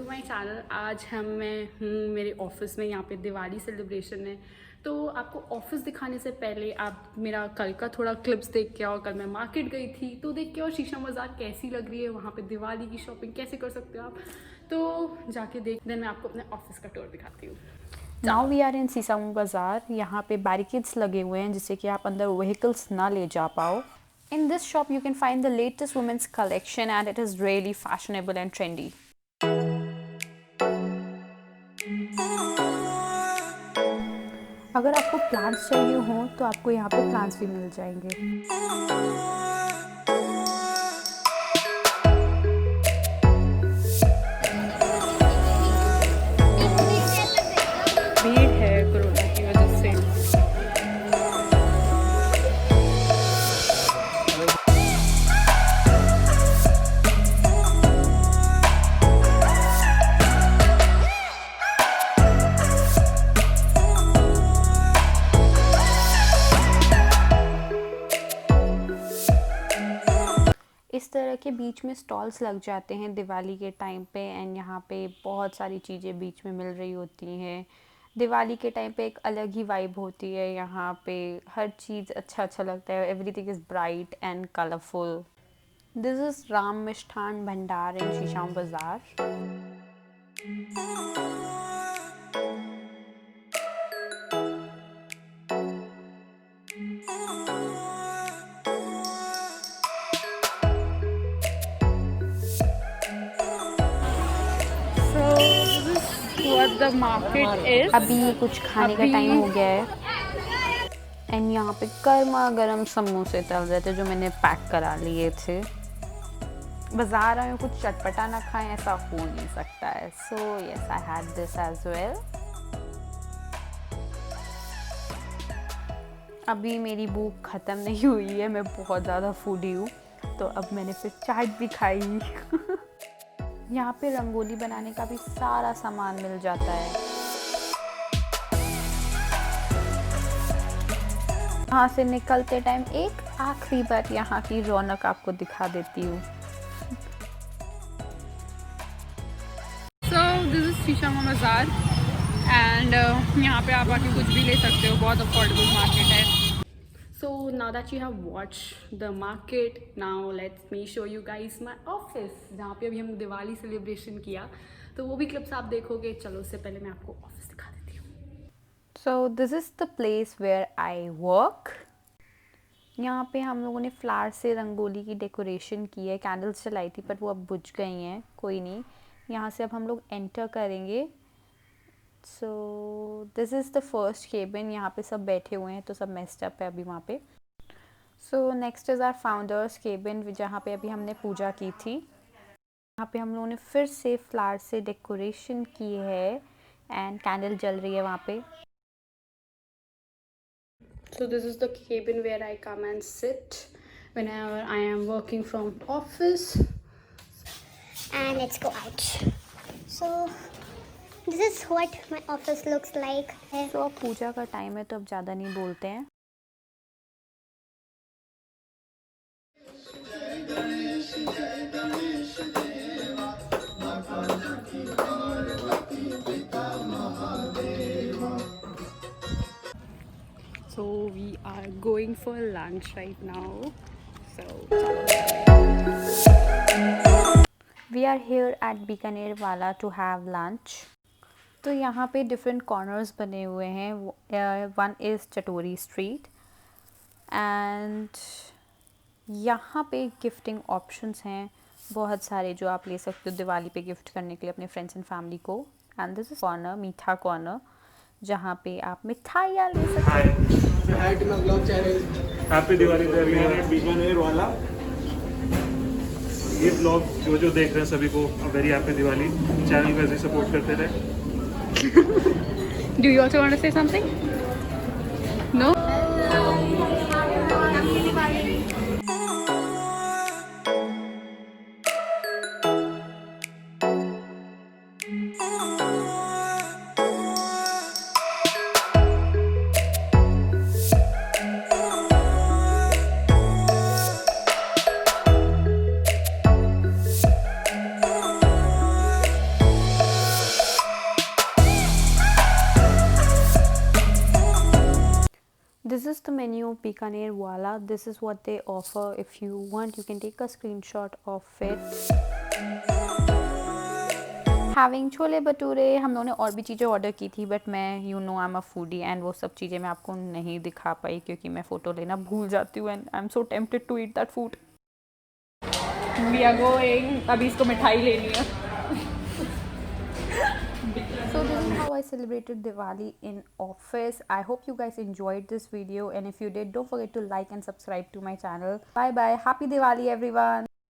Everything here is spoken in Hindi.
My channel. आज मैं हूँ मेरे ऑफिस में, यहाँ पे दिवाली सेलिब्रेशन है। तो आपको ऑफिस दिखाने से पहले आप मेरा कल का थोड़ा क्लिप्स देख के आओ। कल मैं मार्केट गई थी तो देख के आओ शीशा बाज़ार कैसी लग रही है, वहाँ पे दिवाली की शॉपिंग कैसे कर सकते हो आप, तो जाके देख दें। मैं आपको अपने ऑफिस का टूर दिखाती हूँ। नाउ वी आर इन सीसामू बाज़ार। यहाँ पे बैरिकेड्स लगे हुए हैं जिससे कि आप अंदर व्हीकल्स ना ले जा पाओ। In this shop you can find the latest women's collection and it is really fashionable and trendy. अगर आपको प्लांट्स चाहिए हो तो आपको यहाँ पे प्लांट्स भी मिल जाएंगे। भीड़ है कोरोना की वजह से। इस तरह के बीच में स्टॉल्स लग जाते हैं दिवाली के टाइम पे एंड यहाँ पे बहुत सारी चीज़ें बीच में मिल रही होती हैं। दिवाली के टाइम पे एक अलग ही वाइब होती है, यहाँ पे हर चीज़ अच्छा लगता है। Everything is bright and colourful. This is Ram Mishthan Bhandar इन शीशाम बाज़ार। What the market is? अभी कुछ खाने का टाइम हो गया है एंड यहाँ पे गर्मा गर्म समोसे तल रहे थे जो मैंने पैक करा लिए थे। बाजार आए कुछ चटपटा ना खाएं ऐसा हो नहीं सकता है। So yes, I had this as well. अभी मेरी भूख ख़त्म नहीं हुई है, मैं बहुत ज़्यादा फूडी हूँ, तो अब मैंने फिर चाट भी खाई। यहाँ पे रंगोली बनाने का भी सारा सामान मिल जाता है। यहाँ से निकलते टाइम एक आखिरी बार यहाँ की रौनक आपको दिखा देती हूँ। So this is सिसामऊ बाज़ार एंड यहाँ पे आप आके कुछ भी ले सकते हो, बहुत अफोर्डेबल मार्केट है। So now that you have watched the market, now let me show you guys my office, जहाँ पे अभी हम दिवाली सेलिब्रेशन किया, तो वो भी क्लिप्स आप देखोगे। चलो उससे पहले मैं आपको ऑफिस दिखा देती हूँ। So this is the place where I work. यहाँ पे हम लोगों ने फ्लावर से रंगोली की डेकोरेशन की है। कैंडल्स चलाई थी पर वो अब बुझ गई हैं, कोई नहीं। यहाँ से अब हम लोग एंटर करेंगे। So this is the first cabin. यहाँ पे सब बैठे हुए हैं तो सब मेस्ड अप है अभी वहाँ पे। So next is our founders cabin जहाँ पे अभी हमने पूजा की थी। यहाँ पे हम लोगों ने फिर से फ्लावर से डेकोरेशन की है एंड कैंडल जल रही है वहाँ पे। So this is the cabin where I come and sit whenever I am working from office. And let's go out. So this is what my office looks like. तो अब पूजा का टाइम है तो अब ज़्यादा नहीं बोलते हैं। So we are going for lunch right now. So We are here at Bikanervala to have lunch. तो यहाँ पे डिफरेंट कॉर्नर्स बने हुए हैं। वन इज़ चटोरी स्ट्रीट एंड यहाँ पे गिफ्टिंग ऑप्शंस हैं बहुत सारे जो आप ले सकते हो दिवाली पे गिफ्ट करने के लिए अपने फ्रेंड्स एंड फैमिली को। एंड दिस इज कॉर्नर, मीठा कॉर्नर, जहाँ पे आप मिठाइयाँ ले सकते हो। हैप्पी दिवाली बीकानेरवाला। ये ब्लॉग जो देख रहे हैं सभी को वेरी हैप्पी दिवाली। चैनल को ऐसे सपोर्ट करते रहे। do you also want to say something? No? This is the menu of Bikanervala. This is what they offer. If you want, you can take a screenshot of it. Having chole bhature, हम लोगों ने और भी चीज़ें ऑर्डर की थी, बट मैं I am a foodie and वो सब चीज़ें मैं आपको नहीं दिखा पाई क्योंकि मैं फ़ोटो लेना भूल जाती हूँ and I am so tempted to eat that food. We are going, अभी इसको मिठाई लेनी है. So this is how I celebrated Diwali in office. I hope you guys enjoyed this video, and if you did, don't forget to like and subscribe to my channel. Bye bye. Happy Diwali everyone.